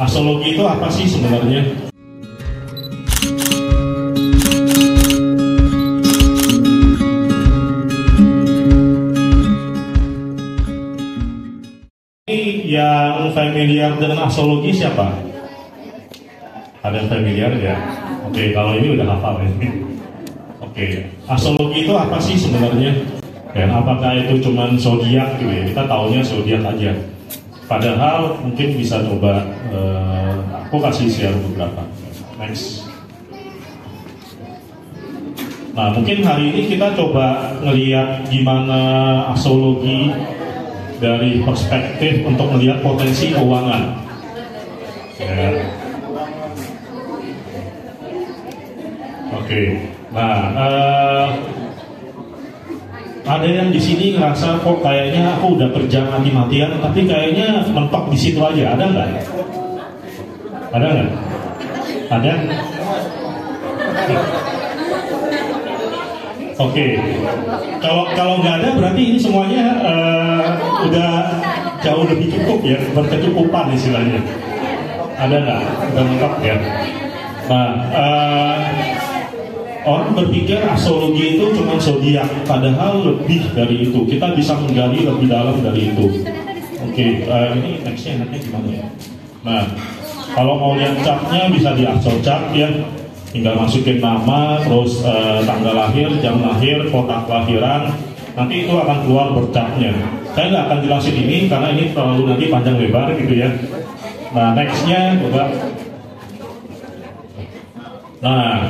Astrologi itu apa sih sebenarnya? Yang familiar dengan astrologi siapa? Ada yang familiar ya? Oke, kalau ini udah hafal ya. Oke, astrologi itu apa sih sebenarnya? Dan apakah itu cuman zodiak gitu ya? Kita taunya zodiak aja. Padahal mungkin bisa coba aku kasih share beberapa. Next. Nah, mungkin hari ini kita coba ngelihat gimana astrologi dari perspektif untuk melihat potensi keuangan. Ya. Oke. Nah, ada yang di sini ngerasa kok kayaknya aku udah kerja mati-matian, tapi kayaknya mentok di situ aja. Ada nggak? Ada nggak? Ada? Oke. Kalau nggak ada berarti ini semuanya udah jauh lebih cukup ya, berkecukupan istilahnya. Ada nggak? Udah mentok ya. Nah, orang berpikir astrologi itu cuma zodiak, padahal lebih dari itu. Kita bisa menggali lebih dalam dari itu. Oke, ini nextnya enaknya gimana ya? Nah, kalau mau lihat chartnya bisa di Astrochart ya. Tinggal masukin nama, terus tanggal lahir, jam lahir, kota kelahiran. Nanti itu akan keluar berchartnya. Saya nggak akan jelasin ini karena ini terlalu nanti panjang lebar gitu ya. Nah, nextnya coba. Nah,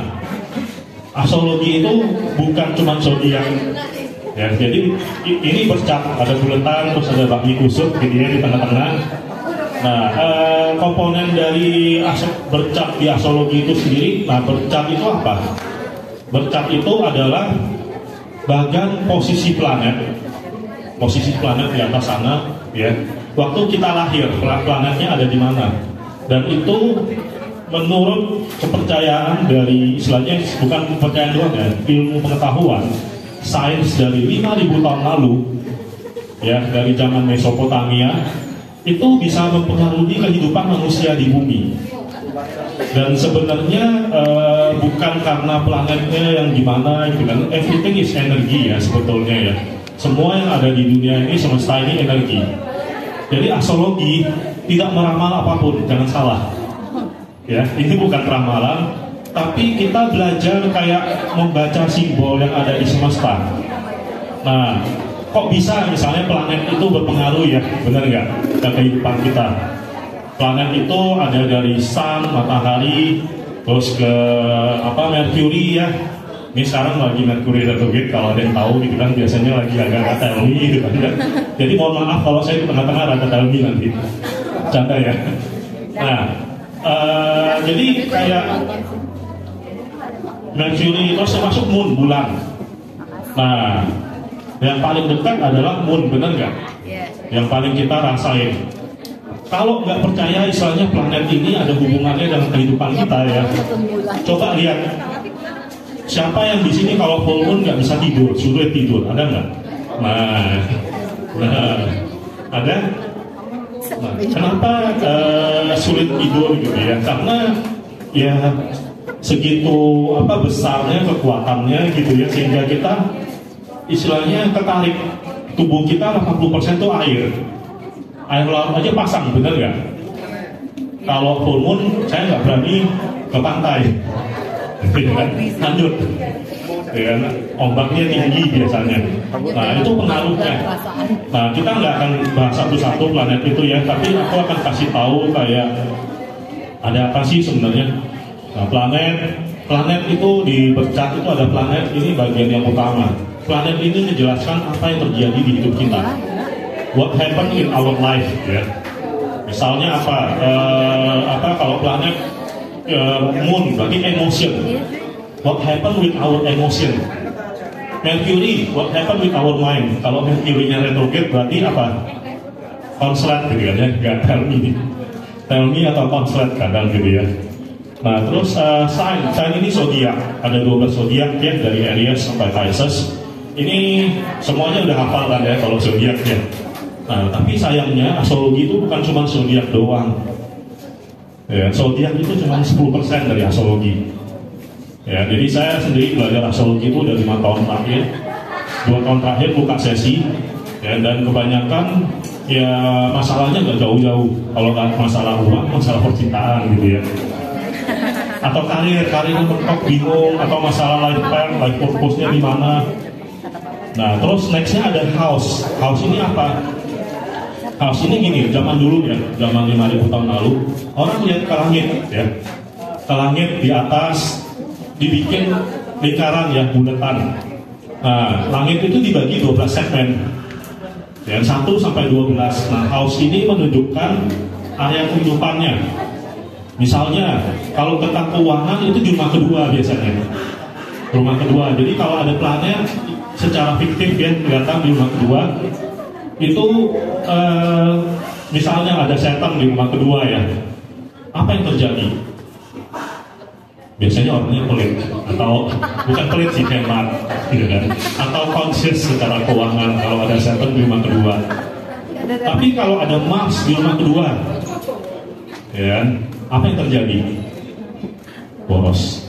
astrologi itu bukan cuma zodiak ya, jadi ini bercak, ada buletan, terus ada bagi kusut gitu ya di tengah-tengah. Nah, komponen dari bercak di astrologi itu sendiri. Nah, bercak itu apa? Bercak itu adalah bagian posisi planet di atas sana ya. Waktu kita lahir, planetnya ada di mana, dan itu menurut kepercayaan dari istilahnya, bukan kepercayaan doang ya, ilmu pengetahuan sains dari 5.000 tahun lalu ya, dari zaman Mesopotamia, itu bisa mempengaruhi kehidupan manusia di bumi. Dan sebenarnya bukan karena planetnya yang gimana gitu kan, everything is energi ya sebetulnya ya. Semua yang ada di dunia ini, semesta ini energi. Jadi astrologi tidak meramal apapun, jangan salah. Ya, ini bukan ramalan, tapi kita belajar kayak membaca simbol yang ada di semesta. Nah, kok bisa misalnya planet itu berpengaruh ya, benar nggak, ke kehidupan kita? Planet itu ada dari Sun, matahari, terus ke Mercury ya. Ini sekarang lagi Mercury retrograde, kalau ada yang tahu gitu kan, biasanya lagi agak tell me gitu kan. Jadi mohon maaf kalau saya di tengah-tengah rada tell me nanti, canda ya. Nah, jadi kayak Mercury terus masuk moon, bulan. Nah, yang paling dekat adalah moon, benar nggak? Yang paling kita rasain. Kalau nggak percaya istilahnya planet ini ada hubungannya dengan kehidupan kita ya, coba lihat siapa yang di sini kalau full moon nggak bisa tidur, sulit tidur, ada nggak? Nah, ada. Nah, kenapa sulit tidur gitu ya? Karena ya segitu besarnya kekuatannya gitu ya, sehingga kita istilahnya ketarik. Tubuh kita 80% itu air laut aja pasang, bener nggak? Kalau full moon saya nggak berani ke pantai, lanjut ya, ombaknya tinggi biasanya. Nah, itu pengaruhnya. Nah, kita nggak akan bahas satu-satu planet itu ya, tapi aku akan kasih tahu kayak ada apa sih sebenarnya. Nah, planet itu di bercak itu ada planet, ini bagian yang utama. Planet ini menjelaskan apa yang terjadi di hidup kita, what happened in our life ya. Misalnya kalau planet moon berarti emotion, what happened with our emotion. Mercury, what happened with our mind. Kalau Mercury-nya retrograde berarti apa? Konslet gitu kan ya, nggak tell me atau konslet kadang gitu ya. Nah, terus sign ini zodiak, ada 12 zodiak ya, dari Aries sampai Pisces. Ini semuanya udah hafal kan ya kalau zodiak ya. Nah, tapi sayangnya astrologi itu bukan cuma zodiak doang. Ya, zodiak itu cuma 10% dari astrologi. Ya, jadi saya sendiri belajar astrologi itu udah 5 tahun terakhir. 2 tahun terakhir buka sesi, ya, dan kebanyakan ya masalahnya nggak jauh-jauh. Kalau nggak masalah uang, masalah percintaan gitu ya. Atau karirnya mentok bingung, atau masalah life plan, life purpose-nya di mana. Nah, terus nextnya ada house. House ini apa? House ini gini, zaman dulu ya, zaman 5.000 tahun lalu, orang lihat ke langit ya. Ke langit di atas dibikin lingkaran ya, bulatan. Nah, langit itu dibagi 12 segmen. Ya, 1 sampai 12. Nah, house ini menunjukkan area kehidupannya. Misalnya, kalau tentang keuangan itu di rumah kedua biasanya. Rumah kedua. Jadi kalau ada planet secara fiktif ya, kelihatan di rumah kedua, itu misalnya ada setan di rumah kedua ya. Apa yang terjadi? Biasanya orangnya pelit, atau bukan pelit sih, hemat gitu kan, atau conscious secara keuangan kalau ada setan di rumah kedua. Tapi kalau ada Mars di rumah kedua, ya, apa yang terjadi? Boros.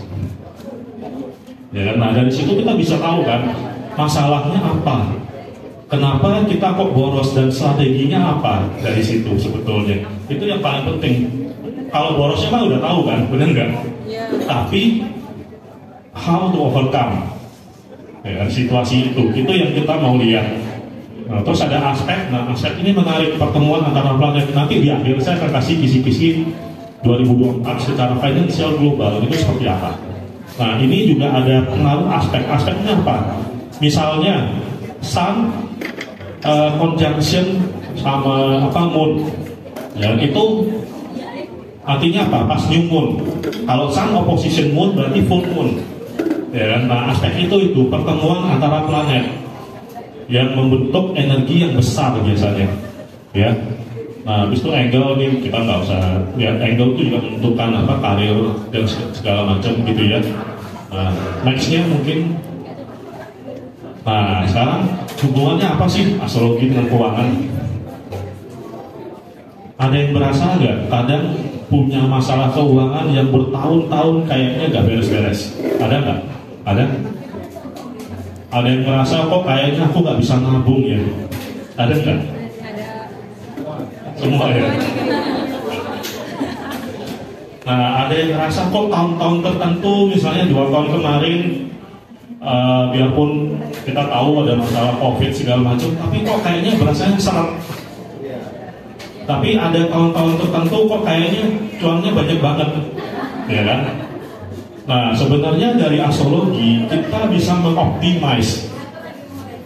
Ya, nah dari situ kita bisa tahu kan masalahnya apa, kenapa kita kok boros dan strateginya apa dari situ sebetulnya. Itu yang paling penting. Kalau borosnya mah udah tahu kan, benar nggak? Yeah. Tapi how to overcome ya, situasi itu yang kita mau lihat. Nah, terus ada aspek, nah aspek ini menarik pertemuan antara planet. Nanti di akhir saya akan kasih kisi-kisi 2024 secara finansial global itu seperti apa. Nah ini juga ada pengaruh aspeknya apa? Misalnya Sun conjunction sama Moon, ya itu artinya apa? Pas new moon. Kalau Sun opposition Moon berarti full moon. Ya, nah aspek itu pertemuan antara planet yang membentuk energi yang besar biasanya. Ya. Nah, habis itu angle nih kita nggak usah lihat, angle itu juga menentukan apa karir dan segala macam gitu ya. Nah, nextnya mungkin. Nah, sekarang hubungannya apa sih astrologi dengan keuangan? Ada yang berasa nggak? Kadang punya masalah keuangan yang bertahun-tahun kayaknya nggak beres-beres. Ada nggak? Ada? Ada yang merasa kok kayaknya aku nggak bisa nabung ya? Ada nggak? Ada. Semua ya. Nah, ada yang merasa kok tahun-tahun tertentu, misalnya 2 tahun kemarin, biarpun kita tahu ada masalah COVID segala macam, tapi kok kayaknya berasanya seret. Tapi ada tahun-tahun tertentu kok kayaknya cuannya banyak banget, ya kan? Nah, sebenarnya dari astrologi kita bisa mengoptimize.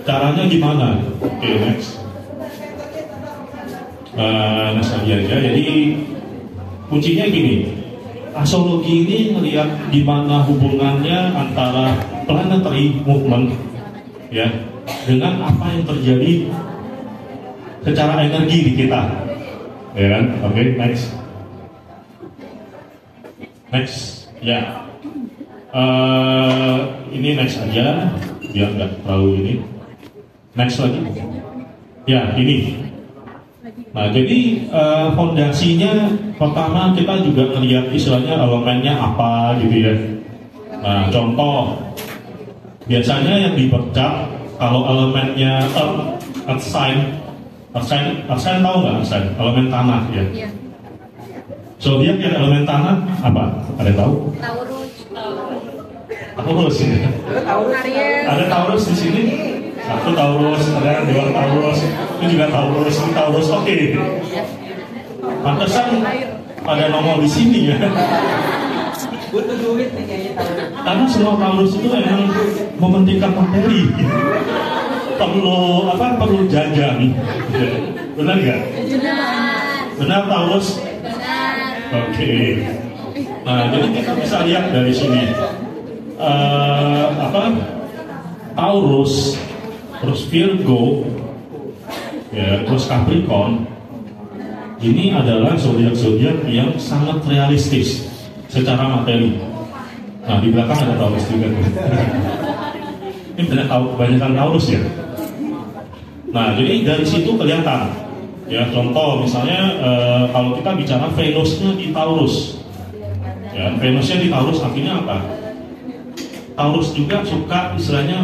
Caranya gimana? Oke, next. Next aja. Jadi kuncinya gini. Astrologi ini melihat gimana hubungannya antara planetary movement ya dengan apa yang terjadi secara energi di kita. Ya kan? Oke, next. Next. Ya. Ini next aja biar nggak terlalu ini. Next lagi. Ya, ini. Nah, jadi fondasinya pertama kita juga melihat istilahnya elemennya apa gitu ya. Nah, contoh biasanya yang dipercap kalau elemennya earth sign tahu nggak earth sign? Elemen tanah ya. Iya. Zodiak yang elemen tanah apa? Ada yang tahu? Taurus ya. Ada Taurus di sini. Satu Taurus, ada 2 Taurus, itu juga Taurus, ini Taurus, oke. Pantesan pada nongol di sini ya. Butuh duit nih kayaknya Taurus. Karena semua Taurus itu memang mementingkan materi. Perlu jajan. Benar nggak? Benar Taurus? Benar. Oke. Nah, jadi kita bisa lihat dari sini. Taurus, terus Virgo, ya, terus Capricorn, ini adalah zodiak-zodiak yang sangat realistis secara materi. Nah, di belakang ada Taurus juga. Ini kebanyakan Taurus ya. Nah, jadi dari situ kelihatan Ya, contoh misalnya kalau kita bicara Venusnya di Taurus. Ya, Venusnya di Taurus artinya apa? Taurus juga suka istilahnya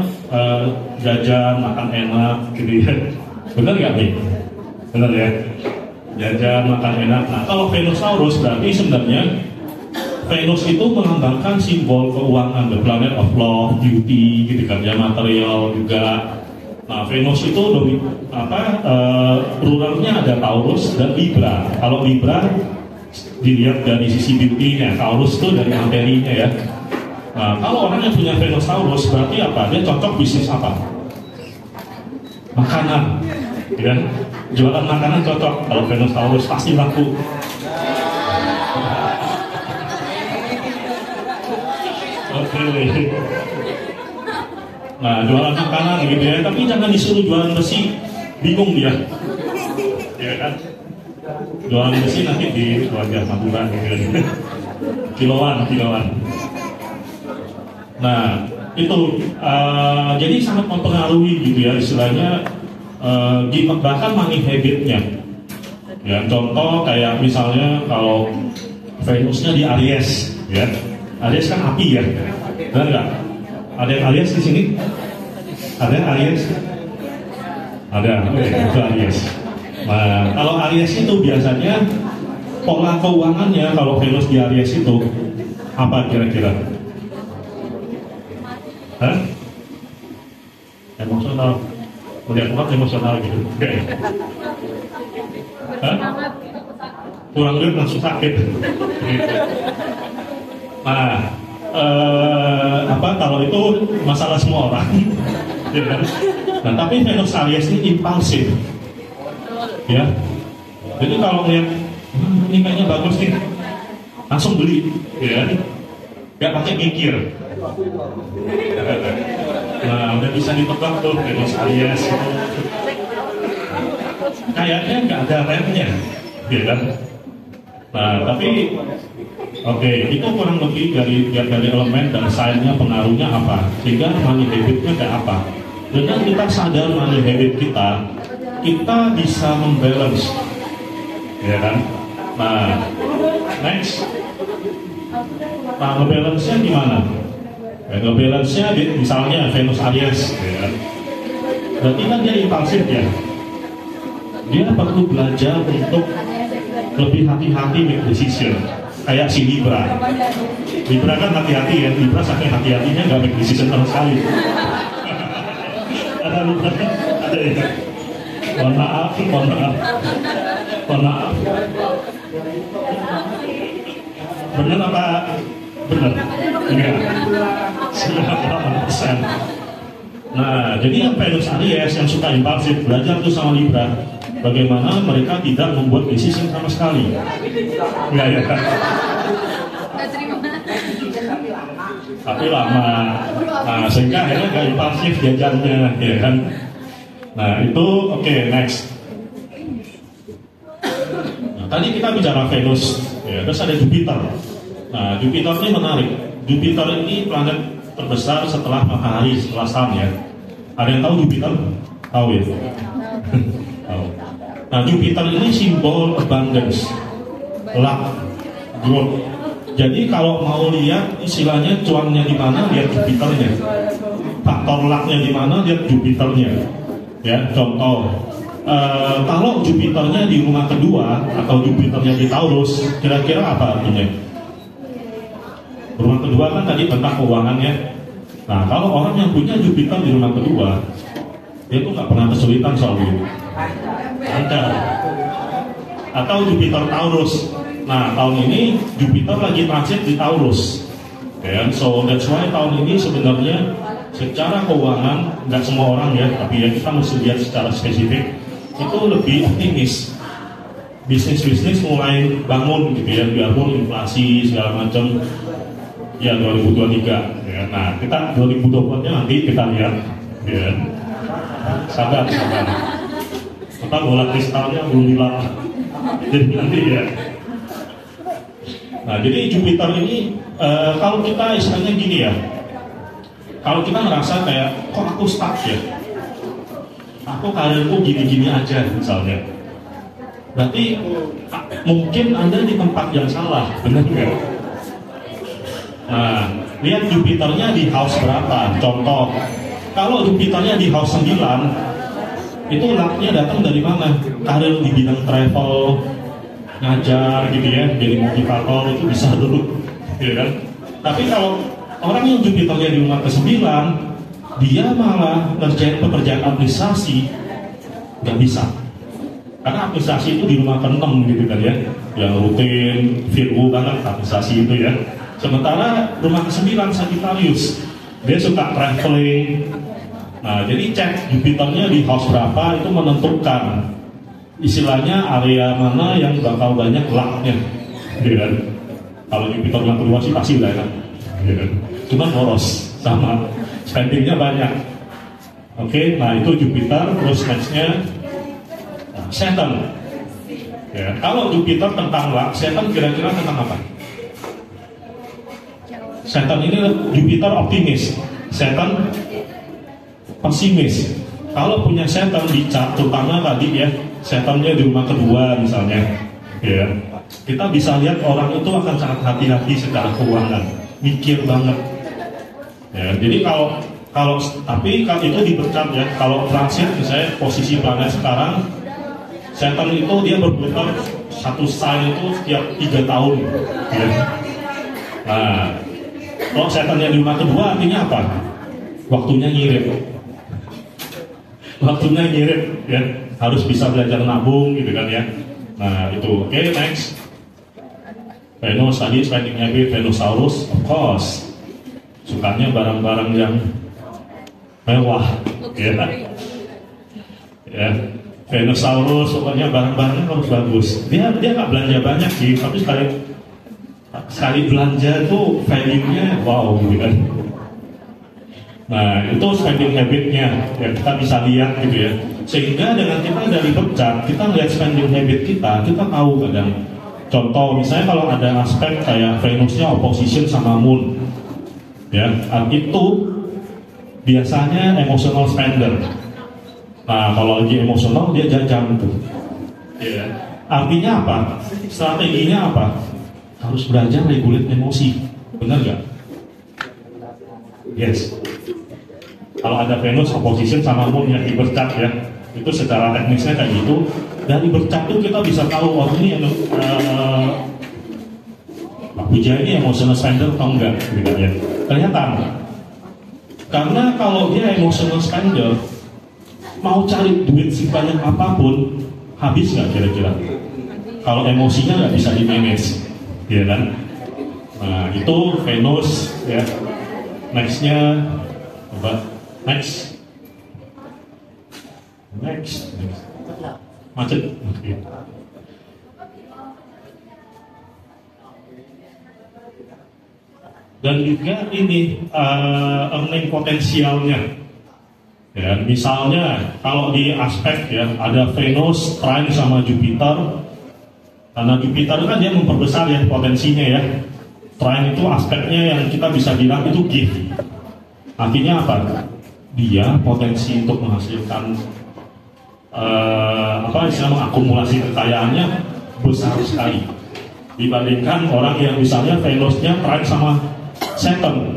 jajan, makan enak gitu ya. Benar nggak nih? Benar ya? Jajan, makan enak. Nah, kalau Venus Taurus berarti sebenarnya Venus itu melambangkan simbol keuangan, the planet of love, beauty, gitu kan ya, material juga. Nah, Venus itu ruralnya ada Taurus dan Libra. Kalau Libra dilihat dari sisi beauty-nya, Taurus itu dari materinya ya. Nah, kalau orang yang punya Venus Taurus berarti apa? Dia cocok bisnis apa? Makanan, ya. Jualan makanan cocok. Kalau Venus Taurus pasti laku. Oke. Nah, jualan makanan gitu ya, tapi jangan disuruh jualan besi, bingung dia, ya kan? Jualan besi nanti di wajah taburan gitu ya. Kiloan. Nah, itu jadi sangat mempengaruhi gitu ya istilahnya, bahkan money habitnya. Ya, contoh kayak misalnya kalau Venusnya di Aries, ya. Aries kan api ya, benar nggak? Ada yang Aries di sini? Ada yang Aries? Ada, itu Aries. Nah, kalau Aries itu biasanya pola keuangannya kalau Venus di Aries itu apa kira-kira? Hah? Emosional, melihat orang emosional gitu. Hah? Kurang duit langsung sakit. Nah, kalau itu masalah semua orang. Nah, tapi Venus Aries ini impulsif, ya. Jadi kalau lihat ini kayaknya bagus nih, langsung beli, ya. Gak pakai mikir. Nah, udah bisa ditebak tuh Venus Aries itu. Kayaknya nggak ada remnya, ya kan? Nah, tapi oke, itu kurang lebih dari elemen dan sign-nya, pengaruhnya apa, sehingga money habit-nya kayak apa. Dengan kita sadar money habit kita bisa membalance, ya kan? Nah, next, ngebalance-nya gimana? Ngebalance-nya misalnya Venus Aries, ya kan? Berarti kan dia impulsif ya. Dia perlu belajar untuk lebih hati-hati make decision. Kayak si Libra kan hati-hati ya, Libra saking hati-hatinya nggak make decision sama sekali. Ada Libra, ada ya. Mohon maaf. Benar apa? Benar? Enggak. 98%. Nah, jadi yang Venus Aries yang suka impulsif belajar tuh sama Libra. Bagaimana mereka tidak membuat decision sama sekali. Enggak ya kan? Tapi lama. Nah, sehingga akhirnya gak impulsif jajannya, ya kan? Nah, itu oke, next. Nah, tadi kita bicara Venus, ya, terus ada Jupiter. Nah, Jupiter ini menarik. Jupiter ini planet terbesar setelah Matahari, setelah Sun ya. Ada yang tahu Jupiter? Tahu ya? Tahu. Nah, Jupiter ini simbol abundance, luck, growth. Jadi kalau mau lihat istilahnya cuannya di mana, lihat Jupiternya. Faktor lucknya di mana, lihat Jupiternya. Ya, contoh, kalau Jupiternya di rumah kedua atau Jupiternya di Taurus, kira-kira apa artinya? Rumah kedua kan tadi tentang keuangan ya. Nah, kalau orang yang punya Jupiter di rumah kedua, dia tuh nggak pernah kesulitan soal duit. Lancar. Atau Jupiter Taurus. Nah, tahun ini Jupiter lagi transit di Taurus. Ya, so that's why tahun ini sebenarnya secara keuangan nggak semua orang ya, tapi ya kita mesti lihat secara spesifik itu lebih optimis. Bisnis mulai bangun gitu ya, biarpun inflasi segala macam ya 2023 ya. Nah, kita 2024-nya nanti kita lihat ya. Sabar. Kita bola kristalnya belum dilap. Jadi nanti ya. Nah, jadi Jupiter ini kalau kita istilahnya gini ya. Kalau kita ngerasa kayak kok aku stuck ya. Aku karirku gini-gini aja misalnya. Berarti mungkin Anda di tempat yang salah, benar nggak? Nah, lihat Jupiternya di house berapa. Contoh, kalau Jupiternya di house 9, itu lucknya datang dari mana? Karir di bidang travel, ngajar gitu ya, jadi motivator itu bisa dulu, gitu kan? Tapi kalau orang yang Jupiternya di rumah ke-9, dia malah ngerjain pekerjaan administrasi, nggak bisa. Karena administrasi itu di rumah ke-6 gitu kan ya, yang rutin, virgo banget administrasi itu ya. Sementara rumah ke-9 Sagittarius, dia suka traveling. Nah, jadi cek Jupiternya di house berapa itu menentukan istilahnya area mana yang bakal banyak lucknya, gitu kan? Kalau Jupiter yang keluar sih pasti lah kan, gitu kan? Cuma boros sama spendingnya banyak. Oke, nah itu Jupiter. Terus nextnya Saturn. Ya, kalau Jupiter tentang luck, Saturn kira-kira tentang apa? Saturn ini Jupiter optimis, Saturn pesimis. Kalau punya Saturn di chart, terutama tadi ya, Saturnnya di rumah kedua misalnya, ya, kita bisa lihat orang itu akan sangat hati-hati secara keuangan, mikir banget. Ya, jadi tapi kalau itu dipercat ya, kalau transit misalnya posisi planet sekarang, Saturn itu dia berputar satu sign itu setiap 3 tahun. Ya. Nah, kalau Saturnnya di rumah kedua artinya apa? Waktunya ngirit. Waktunya ngirit ya, harus bisa belajar nabung gitu kan ya. Nah itu, oke, next. Venus tadi spending habit, Venusaurus, of course, sukanya barang-barang yang mewah, ya. Ya, Venusaurus pokoknya barang-barangnya harus bagus. Dia nggak belanja banyak sih, tapi sekali belanja tuh value-nya wow gitu kan. Nah itu spending habitnya ya, kita bisa lihat gitu ya. Sehingga dengan kita dari bercat, kita lihat spending habit kita tahu kadang. Contoh misalnya kalau ada aspek kayak Venusnya opposition sama Moon, ya itu biasanya emotional spender. Nah kalau lagi emosional dia jajan tuh. Ya. Artinya apa? Strateginya apa? Harus belajar regulate emosi, benar nggak? Yes. Kalau ada Venus opposition sama Moon yang di bercat ya, itu secara teknisnya kayak gitu. Dari bercat itu kita bisa tahu ini yang Pak Puja ini emotional spender atau enggak, gitu ya. Kelihatan. Karena kalau dia emotional spender, mau cari duit sebanyak apapun, habis nggak kira-kira? Kalau emosinya nggak bisa di-manage, ya kan? Nah itu Venus ya. Nextnya apa? Next. Macet. Okay. Dan juga ini earning potensialnya. Ya, misalnya kalau di aspek ya ada Venus trine sama Jupiter. Karena Jupiter kan dia memperbesar ya potensinya ya. Trine itu aspeknya yang kita bisa bilang itu gift. Artinya apa? Dia potensi untuk menghasilkan mengakumulasi kekayaannya besar sekali dibandingkan orang yang misalnya Venusnya trine sama Saturn,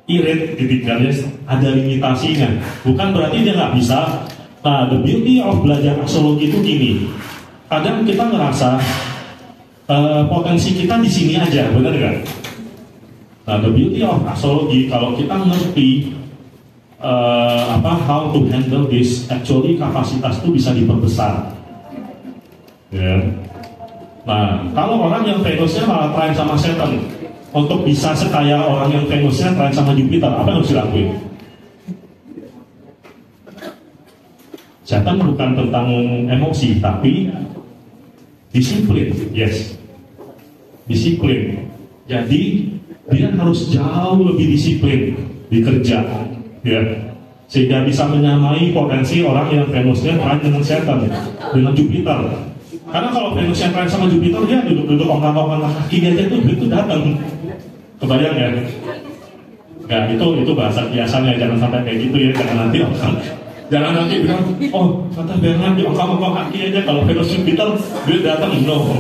irit ditinggalnya ada limitasinya. Bukan berarti dia nggak bisa. Nah, the beauty of belajar astrologi itu gini. Kadang kita ngerasa potensi kita di sini aja, benar nggak? Nah, the beauty of astrologi kalau kita ngerti how to handle this, actually kapasitas itu bisa diperbesar. Ya. Nah, kalau orang yang Venusnya malah trine sama Saturn, untuk bisa sekaya orang yang Venusnya trine sama Jupiter, apa yang harus dilakuin? Saturn bukan tentang emosi, tapi disiplin. Yes, disiplin. Jadi dia harus jauh lebih disiplin di kerja, ya, sehingga bisa menyamai potensi orang yang Venusnya trine dengan Saturn, dengan Jupiter. Karena kalau Venusnya trine sama Jupiter, dia duduk-duduk ongkang-ongkang kaki aja tuh begitu datang. Kebayang ya? Nah, itu bahasa biasanya, jangan sampai kayak gitu ya, jangan nanti orang Jangan nanti bilang, oh kata Bernard di kamu kaki aja, kalau Venus Jupiter dia datang. No,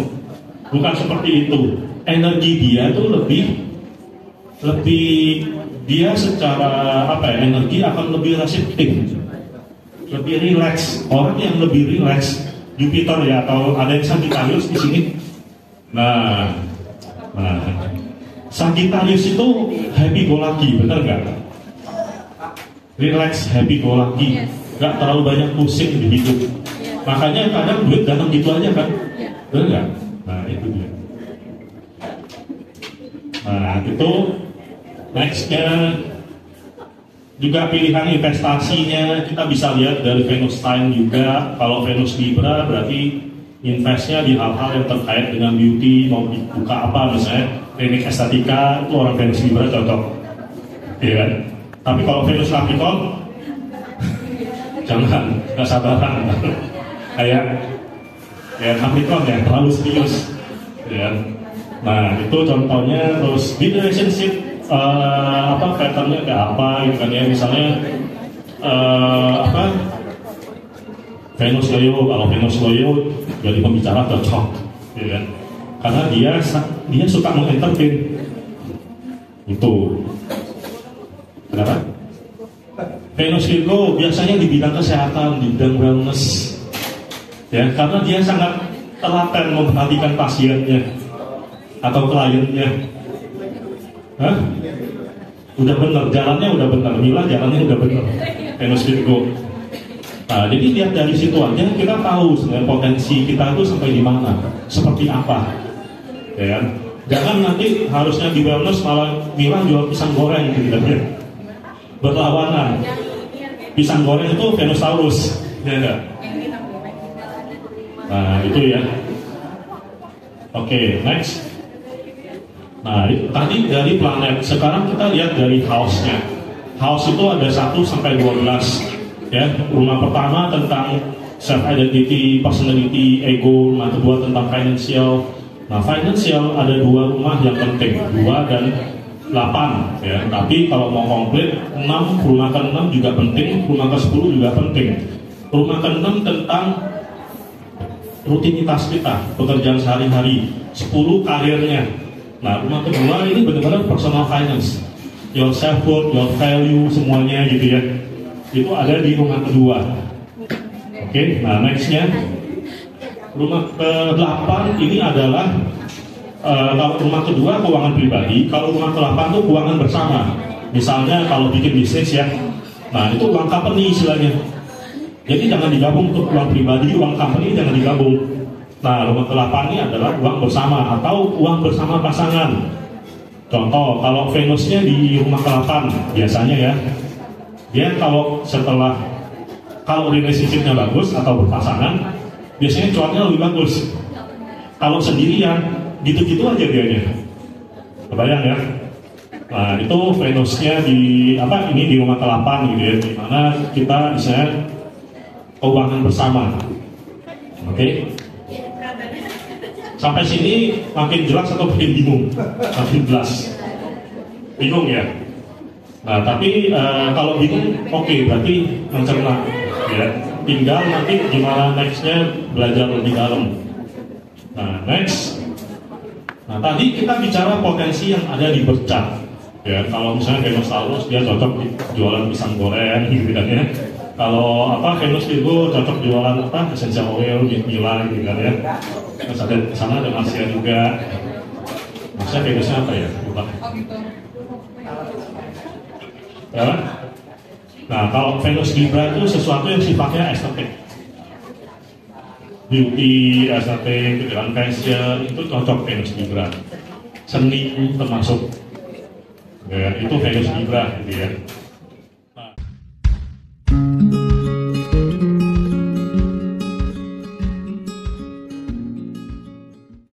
bukan seperti itu. Energi dia tuh lebih dia secara energi akan lebih reseptif, lebih rileks. Orang yang lebih rileks Jupiter ya, atau ada yang Sagittarius di sini. Nah, Sagittarius itu happy go lucky, benar nggak? Relax, happy go lucky, nggak terlalu banyak pusing di hidup. Makanya kadang duit datang gitu aja kan, benar nggak? Nah itu dia. Nah itu nextnya juga pilihan investasinya kita bisa lihat dari Venus sign juga. Kalau Venus Libra berarti investnya di hal-hal yang terkait dengan beauty, mau buka apa misalnya klinik estetika, itu orang Venus Libra cocok, iya kan? Tapi kalau Venus Capricorn jangan, nggak sabaran. kayak Capricorn ya, terlalu serius ya. Nah itu contohnya. Terus di relationship patternnya kayak apa gitu kan ya, misalnya Venus Leo. Kalau Venus Leo jadi pembicara cocok ya kan, karena dia suka mengentertain itu. Kenapa? Venus Virgo biasanya di bidang kesehatan, di bidang wellness ya, karena dia sangat telaten memperhatikan pasiennya atau kliennya. Hah? Udah bener, jalannya udah bener, Mila jalannya udah bener, Venus Virgo. Nah, jadi lihat dari situ aja kita tahu sebenarnya potensi kita itu sampai di mana, seperti apa, ya kan? Jangan nanti harusnya di wellness malah Mila jual pisang goreng gitu kan ya. Berlawanan. Pisang goreng itu Venus Taurus, ya enggak? Nah, itu ya. Oke, next. Nah, tadi dari planet, sekarang kita lihat dari house-nya. House itu ada 1 sampai 12. Ya, rumah pertama tentang self identity, personality, ego. Rumah kedua tentang financial. Nah, financial ada 2 rumah yang penting, 2 dan 8 ya. Tapi kalau mau komplit 6, rumah ke-6 juga penting, rumah ke-10 juga penting. Rumah ke-6 tentang rutinitas kita, pekerjaan sehari-hari. 10 karirnya. Nah, rumah kedua ini benar-benar personal finance, your self worth, your value, semuanya gitu ya. Itu ada di rumah kedua. Oke, nah nextnya rumah ke-8 ini adalah kalau rumah kedua keuangan pribadi, kalau rumah ke-8 itu keuangan bersama. Misalnya kalau bikin bisnis ya, nah itu uang company istilahnya. Jadi jangan digabung untuk uang pribadi, uang company jangan digabung. Nah rumah ke-8 ini adalah uang bersama atau uang bersama pasangan. Contoh, kalau Venusnya di rumah ke-8 biasanya ya, dia kalau relationship-nya bagus atau berpasangan, biasanya cuannya lebih bagus. Kalau sendirian, gitu-gitu aja dianya. Kebayang ya? Nah itu Venusnya di ini di rumah ke-8 gitu ya, dimana kita misalnya keuangan bersama. Oke? Sampai sini makin jelas atau makin bingung? Makin jelas. Bingung ya? Nah tapi kalau bingung, oke, berarti mencerna ya. Tinggal nanti gimana nextnya belajar lebih dalam. Nah next. Nah tadi kita bicara potensi yang ada di bercat. Ya, kalau misalnya Venus Taurus dia cocok jualan pisang goreng gitu kan ya. Kalau Venus Virgo cocok jualan essential oil, Mila gitu kan ya. Terus ada sana ada Masia juga. Masia Venusnya apa ya? Lupa. Ya. Nah, kalau Venus Libra itu sesuatu yang sifatnya estetik. Beauty, estetik, dengan fashion itu cocok Venus Libra. Seni termasuk. Ya, itu Venus Libra gitu ya.